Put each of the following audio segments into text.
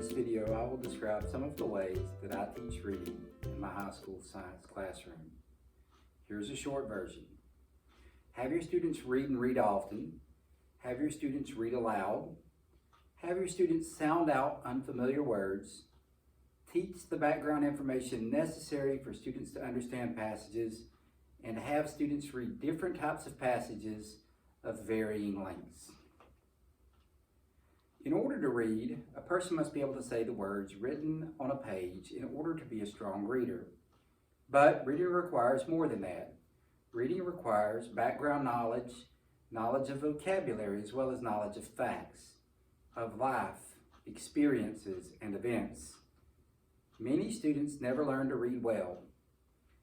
this video, I will describe some of the ways that I teach reading in my high school science classroom. Here's a short version. Have your students read and read often. Have your students read aloud. Have your students sound out unfamiliar words. Teach the background information necessary for students to understand passages, and have students read different types of passages of varying lengths. In order to read, a person must be able to say the words written on a page in order to be a strong reader. But reading requires more than that. Reading requires background knowledge, knowledge of vocabulary, as well as knowledge of facts, of life, experiences, and events. Many students never learn to read well.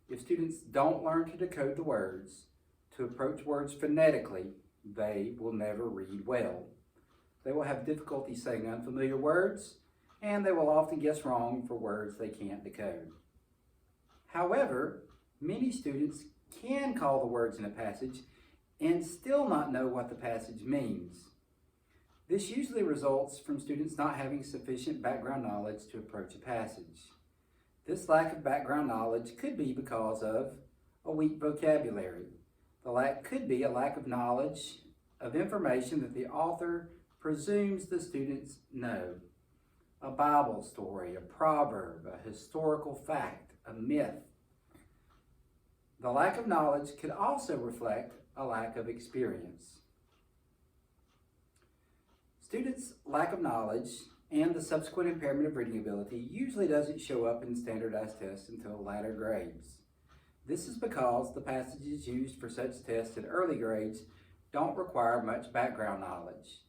If students don't learn to decode the words, to approach words phonetically, they will never read well. They will have difficulty saying unfamiliar words, and they will often guess wrong for words they can't decode. However, many students can call the words in a passage and still not know what the passage means. This usually results from students not having sufficient background knowledge to approach a passage. This lack of background knowledge could be because of a weak vocabulary. The lack could be a lack of knowledge of information that the author presumes the students know. A Bible story, a proverb, a historical fact, a myth. The lack of knowledge could also reflect a lack of experience. Students' lack of knowledge and the subsequent impairment of reading ability usually doesn't show up in standardized tests until latter grades. This is because the passages used for such tests in early grades don't require much background knowledge,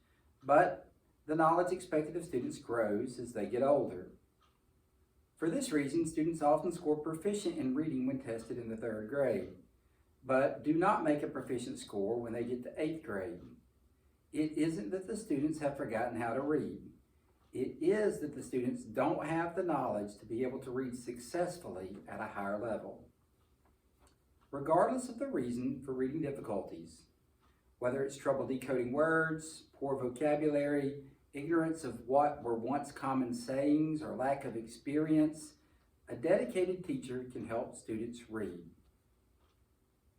but the knowledge expected of students grows as they get older. For this reason, students often score proficient in reading when tested in the 3rd grade, but do not make a proficient score when they get to 8th grade. It isn't that the students have forgotten how to read. It is that the students don't have the knowledge to be able to read successfully at a higher level. Regardless of the reason for reading difficulties, whether it's trouble decoding words, poor vocabulary, ignorance of what were once common sayings, or lack of experience, a dedicated teacher can help students read.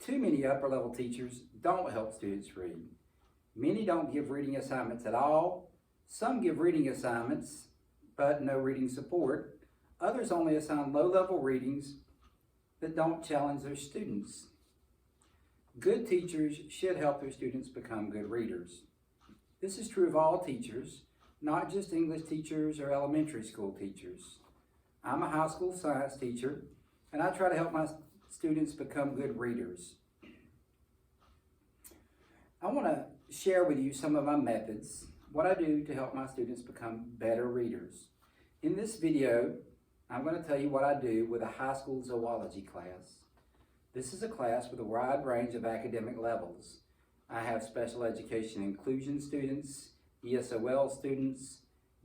Too many upper-level teachers don't help students read. Many don't give reading assignments at all. Some give reading assignments, but no reading support. Others only assign low-level readings that don't challenge their students. Good teachers should help their students become good readers. This is true of all teachers, not just English teachers or elementary school teachers. I'm a high school science teacher, and I try to help my students become good readers. I want to share with you some of my methods, what I do to help my students become better readers. In this video, I'm going to tell you what I do with a high school zoology class. This is a class with a wide range of academic levels. I have special education inclusion students, ESOL students,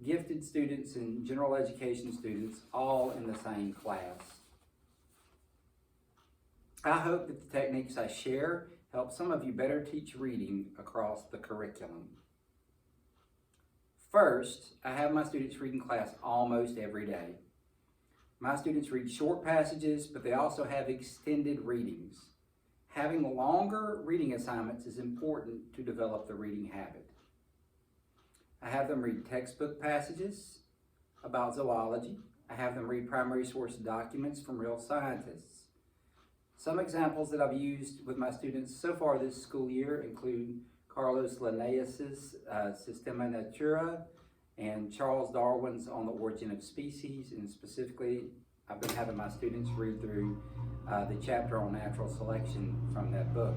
gifted students, and general education students, all in the same class. I hope that the techniques I share help some of you better teach reading across the curriculum. First, I have my students read in class almost every day. My students read short passages, but they also have extended readings. Having longer reading assignments is important to develop the reading habit. I have them read textbook passages about zoology. I have them read primary source documents from real scientists. Some examples that I've used with my students so far this school year include Carlos Linnaeus's Systema Naturae and Charles Darwin's On the Origin of Species, and specifically I've been having my students read through the chapter on natural selection from that book.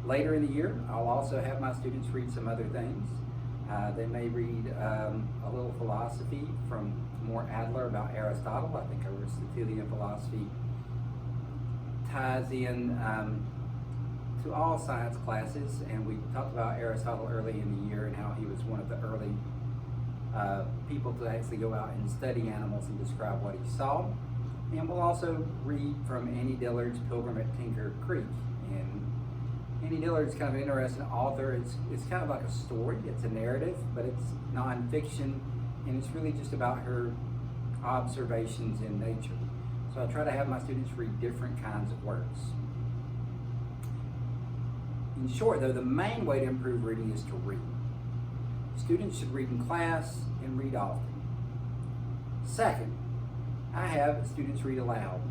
Later in the year, I'll also have my students read some other things. They may read a little philosophy from more Adler about Aristotle. I think Aristotelian philosophy ties in to all science classes, and we talked about Aristotle early in the year and how he was one of the early people to actually go out and study animals and describe what he saw. And we'll also read from Annie Dillard's Pilgrim at Tinker Creek. And Annie Dillard's kind of an interesting author. It's kind of like a story. It's a narrative, but it's nonfiction, and it's really just about her observations in nature. So I try to have my students read different kinds of works. In short, though, the main way to improve reading is to read. Students should read in class and read often. Second, I have students read aloud.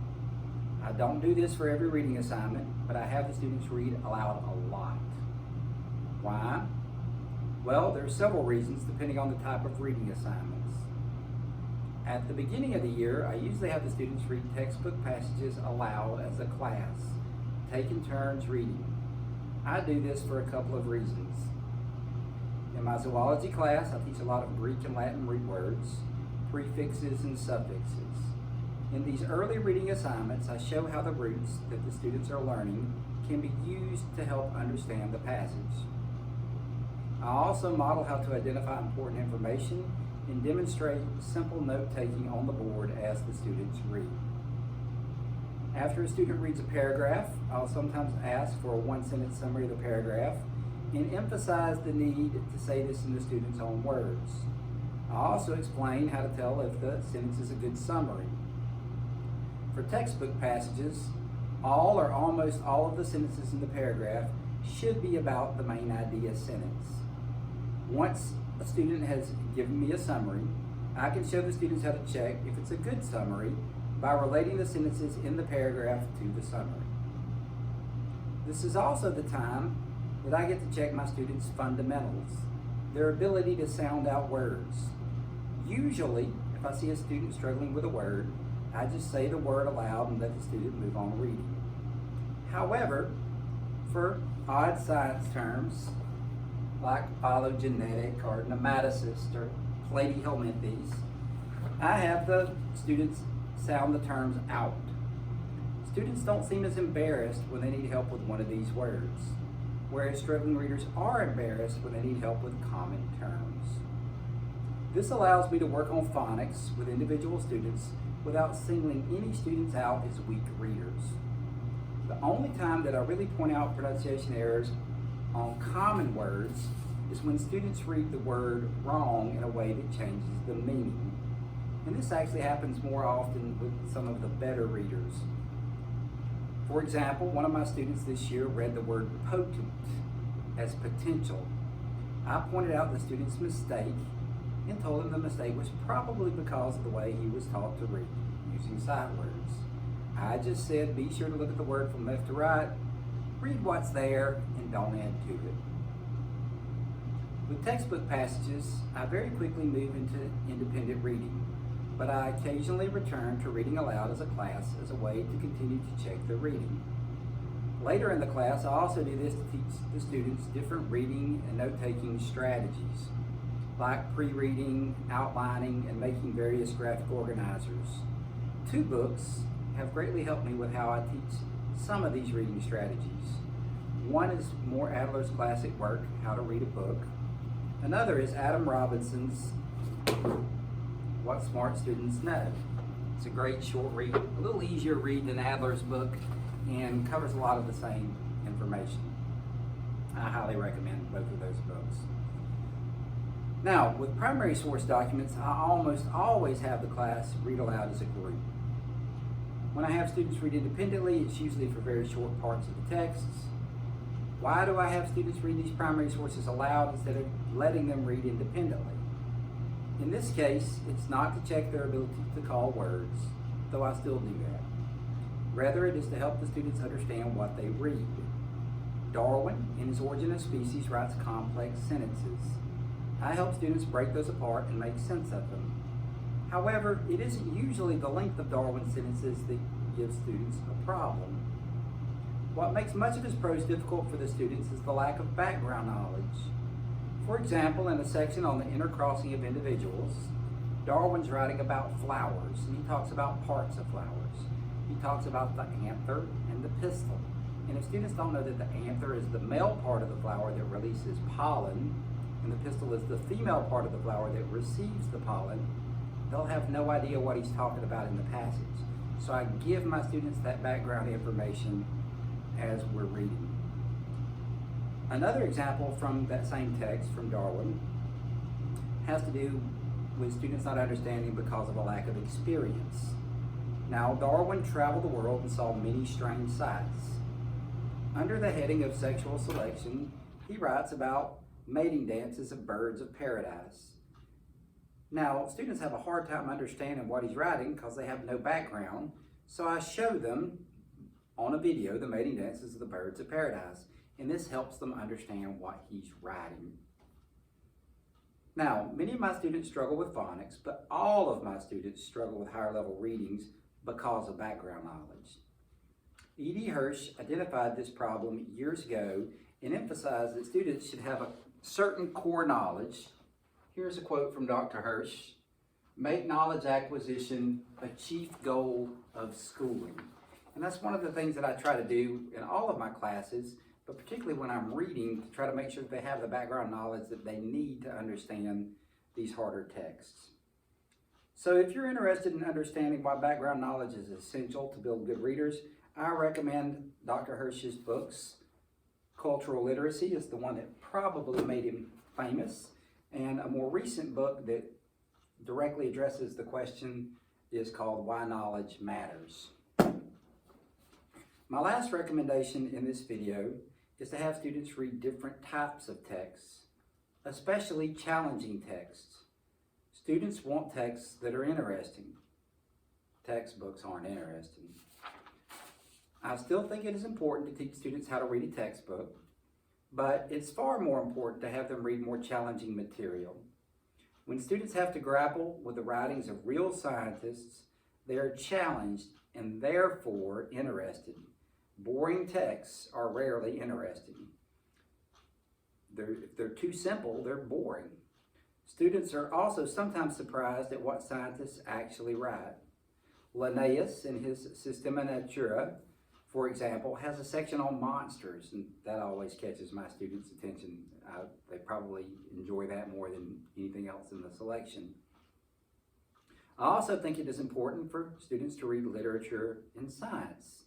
I don't do this for every reading assignment, but I have the students read aloud a lot. Why? Well, there are several reasons depending on the type of reading assignments. At the beginning of the year, I usually have the students read textbook passages aloud as a class, taking turns reading. I do this for a couple of reasons. In my zoology class, I teach a lot of Greek and Latin root words, prefixes and suffixes. In these early reading assignments, I show how the roots that the students are learning can be used to help understand the passage. I also model how to identify important information and demonstrate simple note-taking on the board as the students read. After a student reads a paragraph, I'll sometimes ask for a one-sentence summary of the paragraph and emphasize the need to say this in the student's own words. I also explain how to tell if the sentence is a good summary. For textbook passages, all or almost all of the sentences in the paragraph should be about the main idea sentence. Once a student has given me a summary, I can show the students how to check if it's a good summary by relating the sentences in the paragraph to the summary. This is also the time that I get to check my students' fundamentals, their ability to sound out words. Usually, if I see a student struggling with a word, I just say the word aloud and let the student move on reading. However, for odd science terms, like phylogenetic or nematicist or platyhelminthes, I have the students sound the terms out. Students don't seem as embarrassed when they need help with one of these words, whereas struggling readers are embarrassed when they need help with common terms. This allows me to work on phonics with individual students without singling any students out as weak readers. The only time that I really point out pronunciation errors on common words is when students read the word wrong in a way that changes the meaning. And this actually happens more often with some of the better readers. For example, one of my students this year read the word potent as potential. I pointed out the student's mistake and told him the mistake was probably because of the way he was taught to read, using sight words. I just said, be sure to look at the word from left to right, read what's there, and don't add to it. With textbook passages, I very quickly move into independent reading, but I occasionally return to reading aloud as a class as a way to continue to check their reading. Later in the class, I also do this to teach the students different reading and note-taking strategies, like pre-reading, outlining, and making various graphic organizers. 2 books have greatly helped me with how I teach some of these reading strategies. One is more Adler's classic work, How to Read a Book. Another is Adam Robinson's What Smart Students Know. It's a great short read, a little easier read than Adler's book, and covers a lot of the same information. I highly recommend both of those books. Now, with primary source documents, I almost always have the class read aloud as a group. When I have students read independently, it's usually for very short parts of the texts. Why do I have students read these primary sources aloud instead of letting them read independently? In this case, it's not to check their ability to call words, though I still do that. Rather, it is to help the students understand what they read. Darwin, in his Origin of Species, writes complex sentences. I help students break those apart and make sense of them. However, it isn't usually the length of Darwin's sentences that gives students a problem. What makes much of his prose difficult for the students is the lack of background knowledge. For example, in a section on the intercrossing of individuals, Darwin's writing about flowers, and he talks about parts of flowers. He talks about the anther and the pistil. And if students don't know that the anther is the male part of the flower that releases pollen, and the pistil is the female part of the flower that receives the pollen, they'll have no idea what he's talking about in the passage. So I give my students that background information as we're reading. Another example from that same text from Darwin has to do with students not understanding because of a lack of experience. Now, Darwin traveled the world and saw many strange sights. Under the heading of sexual selection, he writes about mating dances of birds of paradise. Now, students have a hard time understanding what he's writing because they have no background, so I show them on a video the mating dances of the birds of paradise, and this helps them understand what he's writing. Now, many of my students struggle with phonics, but all of my students struggle with higher level readings because of background knowledge. E.D. Hirsch identified this problem years ago and emphasized that students should have a certain core knowledge. Here's a quote from Dr. Hirsch: "Make knowledge acquisition a chief goal of schooling." And that's one of the things that I try to do in all of my classes, but particularly when I'm reading, to try to make sure that they have the background knowledge that they need to understand these harder texts. So if you're interested in understanding why background knowledge is essential to build good readers, I recommend Dr. Hirsch's books. Cultural Literacy is the one that probably made him famous, and a more recent book that directly addresses the question is called Why Knowledge Matters. My last recommendation in this video is to have students read different types of texts, especially challenging texts. Students want texts that are interesting. Textbooks aren't interesting. I still think it is important to teach students how to read a textbook, but it's far more important to have them read more challenging material. When students have to grapple with the writings of real scientists, they are challenged and therefore interested. Boring texts are rarely interesting. If they're too simple, they're boring. Students are also sometimes surprised at what scientists actually write. Linnaeus, in his Systema Naturae, for example, has a section on monsters, and that always catches my students' attention. They probably enjoy that more than anything else in the selection. I also think it is important for students to read literature and science.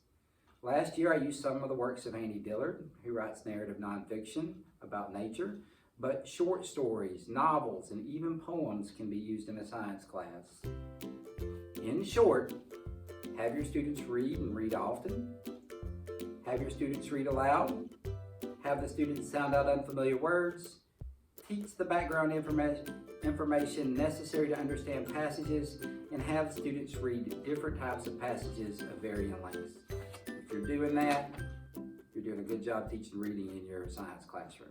Last year I used some of the works of Andy Dillard, who writes narrative nonfiction about nature, but short stories, novels, and even poems can be used in a science class. In short, have your students read and read often. Have your students read aloud. Have the students sound out unfamiliar words. Teach the background information necessary to understand passages, and have students read different types of passages of varying lengths. If you're doing that, you're doing a good job teaching reading in your science classroom.